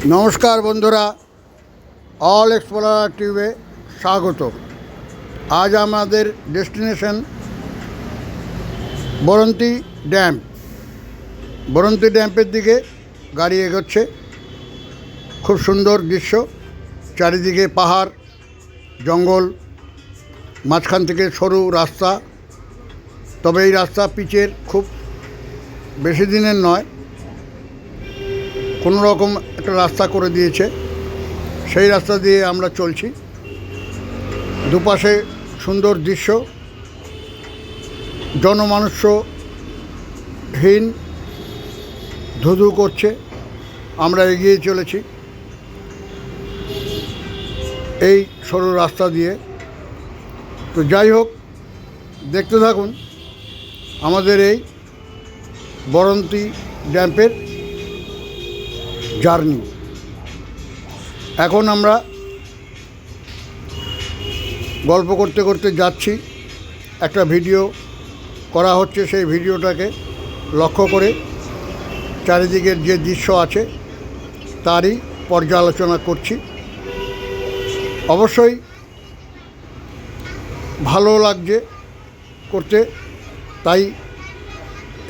নমস্কার বন্ধুরা, all explorer টিউবে স্বাগত। আজ আমাদের ডেস্টিনেশন বরন্তী ড্যাম। বরন্তী ড্যাম্পের দিকে গাড়ি এগোচ্ছে। খুব সুন্দর দৃশ্য, চারিদিকে পাহাড়, জঙ্গল, মাঝখান থেকে সরু রাস্তা। তবে এই রাস্তা পিচের, খুব বেশি দিনের নয়, কোনো রকম একটা রাস্তা করে দিয়েছে। সেই রাস্তা দিয়ে আমরা চলছি। দুপাশে সুন্দর দৃশ্য, জনমানুষ্যহীন, ধুধু করছে। আমরা এগিয়ে চলেছি এই সরু রাস্তা দিয়ে। তো যাই হোক, দেখতে থাকুন আমাদের এই বরন্তী ড্যাম্পের জার্নি। এখন আমরা গল্প করতে করতে যাচ্ছি। একটা ভিডিও করা হচ্ছে, সেই ভিডিওটাকে লক্ষ্য করে চারিদিকের যে দৃশ্য আছে তারই পর্যালোচনা করছি। অবশ্যই ভালো লাগছে করতে, তাই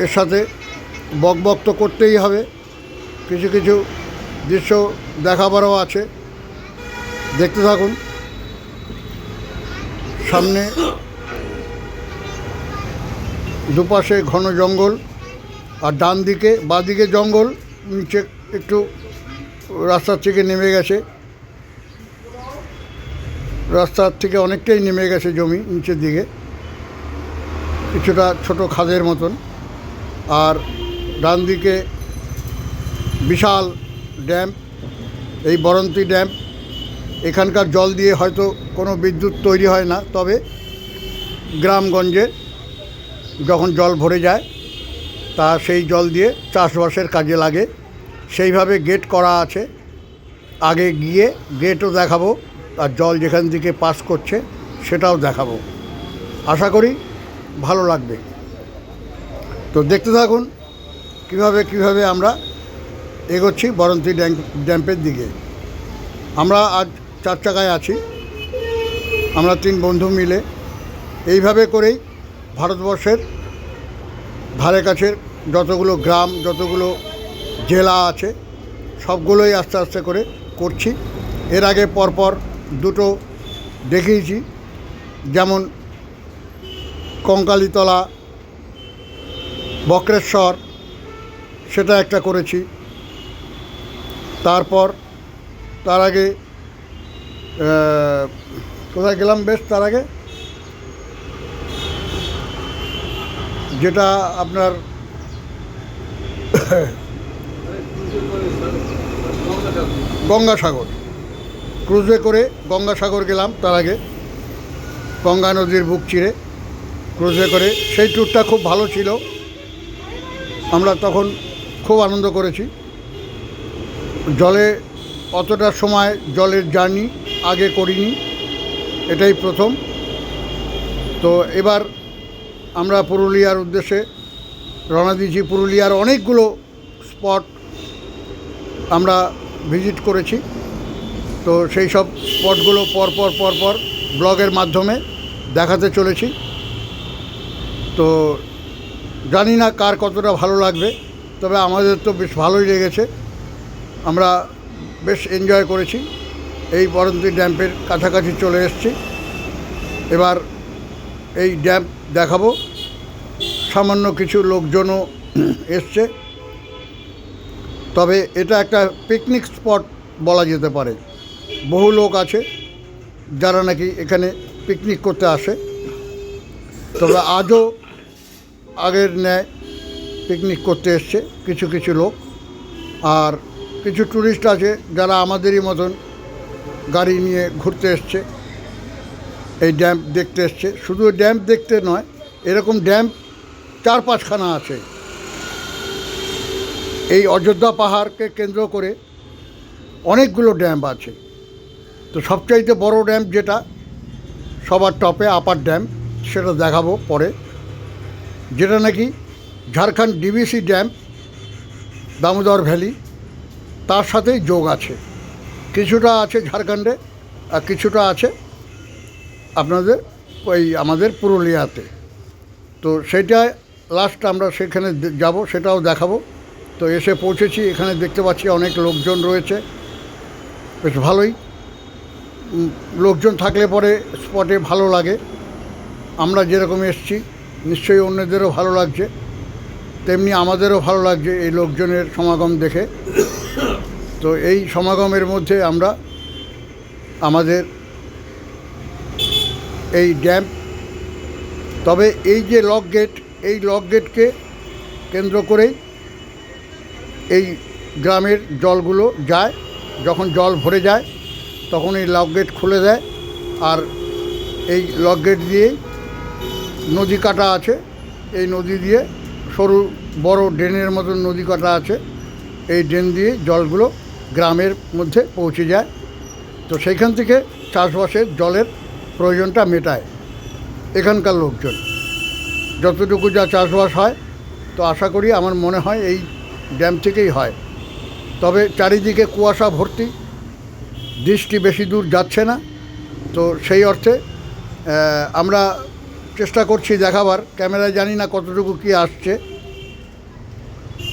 এর সাথে বকবক তো করতেই হবে। কিছু কিছু দৃশ্য দেখাবারও আছে, দেখতে থাকুন। সামনে দুপাশে ঘন জঙ্গল, আর ডান দিকে বাঁদিকে জঙ্গল, নিচে একটু রাস্তার থেকে নেমে গেছে, রাস্তার থেকে অনেকটাই নেমে গেছে জমি নিচের দিকে, কিছুটা ছোট খাদের মতন। আর ডান দিকে বিশাল ড্যাম, এই বরন্তী ড্যাম। এখানকার জল দিয়ে হয়তো কোনো বিদ্যুৎ তৈরি হয় না, তবে গ্রামগঞ্জে যখন জল ভরে যায় তা সেই জল দিয়ে চাষবাসের কাজে লাগে। সেইভাবে গেট করা আছে, আগে গিয়ে গেটও দেখাবো, আর জল যেখান থেকে পাস করছে সেটাও দেখাবো। আশা করি ভালো লাগবে। তো দেখতে থাকুন কিভাবে আমরা এগোচ্ছি বরন্তী ড্যাম্পের দিকে। আমরা আজ 4 চাকায় আছি, আমরা 3 বন্ধু মিলে। এইভাবে করেই ভারতবর্ষের ধারে কাছের যতগুলো গ্রাম, যতগুলো জেলা আছে সবগুলোই আস্তে আস্তে করে করছি। এর আগে পরপর 2টো দেখিয়েছি, যেমন কঙ্কালীতলা, বক্রেশ্বর, সেটা একটা করেছি। তারপর তার আগে কোথায় গেলাম বেশ, তার আগে যেটা আপনার গঙ্গাসাগর, ক্রুজে করে গঙ্গাসাগর গেলাম। তার আগে গঙ্গা নদীর বুক চিরে ক্রুজে করে, সেই ট্যুরটা খুব ভালো ছিল। আমরা তখন খুব আনন্দ করেছি। জলে অতটা সময় জলের জার্নি আগে করিনি, এটাই প্রথম। তো এবার আমরা পুরুলিয়ার উদ্দেশ্যে রওনা দিয়েছি। পুরুলিয়ার অনেকগুলো স্পট আমরা ভিজিট করেছি। তো সেই সব স্পটগুলো পরপর ব্লগের মাধ্যমে দেখাতে চলেছি। তো জানি না কার কতটা ভালো লাগবে, তবে আমাদের তো বেশ ভালোই লেগেছে। আমরা বেশ এনজয় করেছি। এই বরন্তী ড্যাম্পের কাছাকাছি চলে এসেছি। এবার এই ড্যাম্প দেখাবো। সামান্য কিছু লোকজনও এসছে, তবে এটা একটা পিকনিক স্পট বলা যেতে পারে। বহু লোক আছে যারা নাকি এখানে পিকনিক করতে আসে। তবে আজও আগের ন্যায় পিকনিক করতে এসছে কিছু কিছু লোক। আর কিছু ট্যুরিস্ট আছে যারা আমাদেরই মতন গাড়ি নিয়ে ঘুরতে এসছে, এই ড্যাম্প দেখতে এসছে। শুধু ড্যাম্প দেখতে নয়, এরকম ড্যাম্প 4-5খানা আছে। এই অযোধ্যা পাহাড়কে কেন্দ্র করে অনেকগুলো ড্যাম্প আছে। তো সবচাইতে বড় ড্যাম্প যেটা সবার টপে, আপার ড্যাম্প, সেটা দেখাবো পরে, যেটা নাকি Jharkhand DVC damp, Damodar valley, তার সাথেই যোগ আছে। কিছুটা আছে ঝাড়খণ্ডে আর কিছুটা আছে আপনাদের ওই আমাদের পুরুলিয়াতে। তো সেটাই লাস্ট আমরা সেখানে যাব, সেটাও দেখাবো। তো এসে পৌঁছেছি, এখানে দেখতে পাচ্ছি অনেক লোকজন রয়েছে, বেশ ভালোই। লোকজন থাকলে পরে স্পটে ভালো লাগে। আমরা যেরকম এসছি নিশ্চয়ই অন্যদেরও ভালো লাগছে, তেমনি আমাদেরও ভালো লাগছে এই লোকজনের সমাগম দেখে। তো এই সমাগমের মধ্যে আমরা আমাদের এই ড্যাম, তবে এই যে লক গেট, এই লক গেটকে কেন্দ্র করেই এই গ্রামের জলগুলো যায়। যখন জল ভরে যায় তখন এই লক গেট খুলে দেয়, আর এই লক গেট দিয়েই নদী কাটা আছে। এই নদী দিয়ে সরু বড় ড্রেনের মতন নদী কাটা আছে, এই ড্রেন দিয়ে জলগুলো গ্রামের মধ্যে পৌঁছে যায়। তো সেইখান থেকে চাষবাসের জলের প্রয়োজনটা মেটায় এখানকার লোকজন। যতটুকু যা চাষবাস হয়, তো আশা করি আমার মনে হয় এই ড্যাম থেকেই হয়। তবে চারিদিকে কুয়াশা ভর্তি, দৃষ্টি বেশি দূর যাচ্ছে না। তো সেই অর্থে আমরা চেষ্টা করছি দেখাবার, ক্যামেরায় জানি না কতটুকু কী আসছে।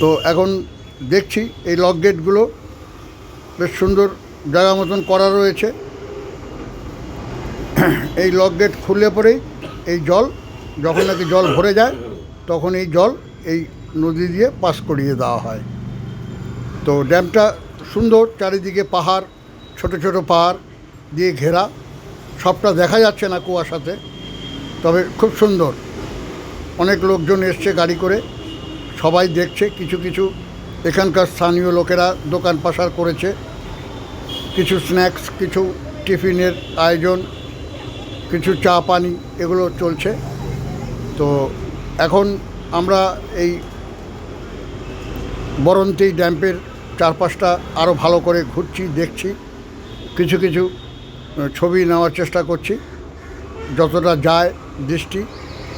তো এখন দেখছি এই লক গেটগুলো বেশ সুন্দর জায়গা মতন করা রয়েছে। এই লক গেট খুললে পরেই এই জল, যখন নাকি জল ভরে যায় তখন এই জল এই নদী দিয়ে পাস করিয়ে দেওয়া হয়। তো ড্যামটা সুন্দর, চারিদিকে পাহাড়, ছোট ছোট পাহাড় দিয়ে ঘেরা। সবটা দেখা যাচ্ছে না কুয়াশাতে, তবে খুব সুন্দর। অনেক লোকজন এসছে গাড়ি করে, সবাই দেখছে। কিছু কিছু এখানকার স্থানীয় লোকেরা দোকান পাশার করেছে, কিছু স্ন্যাক্স, কিছু টিফিনের আয়োজন, কিছু চা পানি, এগুলো চলছে। তো এখন আমরা এই বরন্তী ড্যামের চারপাশটা আরও ভালো করে ঘুরছি, দেখছি, কিছু কিছু ছবি নেওয়ার চেষ্টা করছি, যতটা যায় দৃষ্টি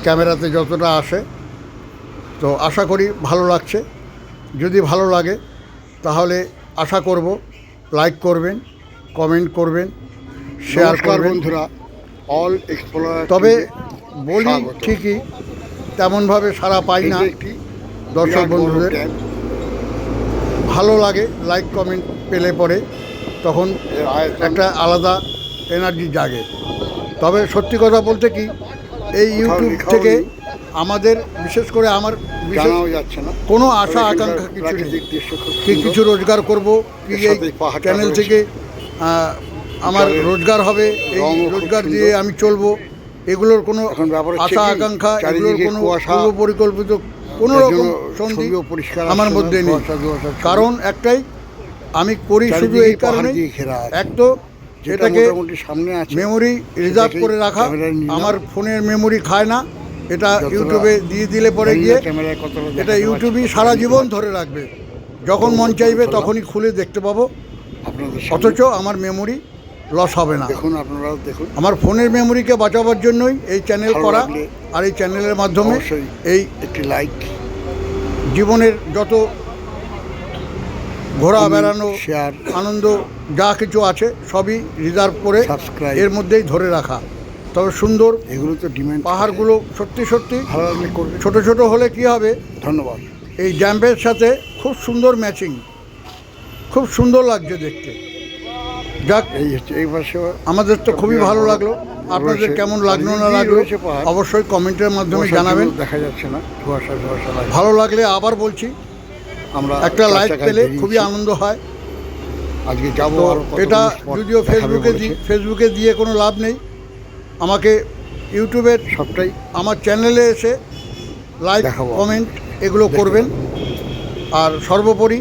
ক্যামেরাতে যতটা আসে। তো আশা করি ভালো লাগছে। যদি ভালো লাগে তাহলে আশা করব লাইক করবেন, কমেন্ট করবেন, শেয়ার করবেন বন্ধুরা। অল এক্সপ্লোরার তবে বলি ঠিকই তেমনভাবে সাড়া পাই না দর্শক বন্ধুদের। ভালো লাগে লাইক কমেন্ট পেলে পরে, তখন একটা আলাদা এনার্জি জাগে। তবে সত্যি কথা বলতে কি, এই ইউটিউব থেকে আমাদের বিশেষ করে আমার কোনো আশা আকাঙ্ক্ষা কিছু নেই, কি কিছু রোজগার করব, কি এই চ্যানেল থেকে আমার রোজগার হবে, এই রোজগার দিয়ে আমি চলবো, এগুলোর কোনো আশা আকাঙ্ক্ষা, এগুলোর কোনো পূর্ব পরিকল্পিত কোনো রকম সন্ধি আমার মধ্যে নেই। কারণ একটাই, আমি করি শুধু এই কারণে, এক তো এটাকে মেমোরি রিজার্ভ করে রাখা। আমার ফোনের মেমোরি খায় না, এটা ইউটিউবে দিয়ে দিলে পরে গিয়ে এটা ইউটিউবই সারা জীবন ধরে রাখবে। যখন মন চাইবে তখনই খুলে দেখতে পাবো, অথচ আমার মেমোরি লস হবে না। দেখুন, আপনারাও দেখুন, আমার ফোনের মেমোরিকে বাঁচাবার জন্যই এই চ্যানেল করা। আর এই চ্যানেলের মাধ্যমে এই একটি লাইক, জীবনের যত ঘোরা বেড়ানো, শেয়ার, আনন্দ যা কিছু আছে সবই রিজার্ভ করে এর মধ্যেই ধরে রাখা। তবে সুন্দর, এগুলো তো ডিমান্ড, পাহাড়গুলো সত্যি সত্যি ভালো লাগলে করবে। ছোটো ছোটো হলে কী হবে, ধন্যবাদ। এই ড্যামের সাথে খুব সুন্দর ম্যাচিং, খুব সুন্দর লাগছে দেখতে। যাক, এই পাশে আমাদের তো খুবই ভালো লাগলো। আপনাদের কেমন লাগলো না লাগলো অবশ্যই কমেন্টের মাধ্যমে জানাবেন। দেখা যাচ্ছে না, ধোঁয়াশা ধোঁয়াশা। ভালো লাগলে আবার বলছি, আমরা একটা লাইক পেলে খুবই আনন্দ হয়। আজকে যাবো, এটা যদিও ফেসবুকে দিয়ে কোনো লাভ নেই। আমাকে ইউটিউবের সবটাই আমার চ্যানেলে এসে লাইক কমেন্ট এগুলো করবেন। আর সর্বোপরি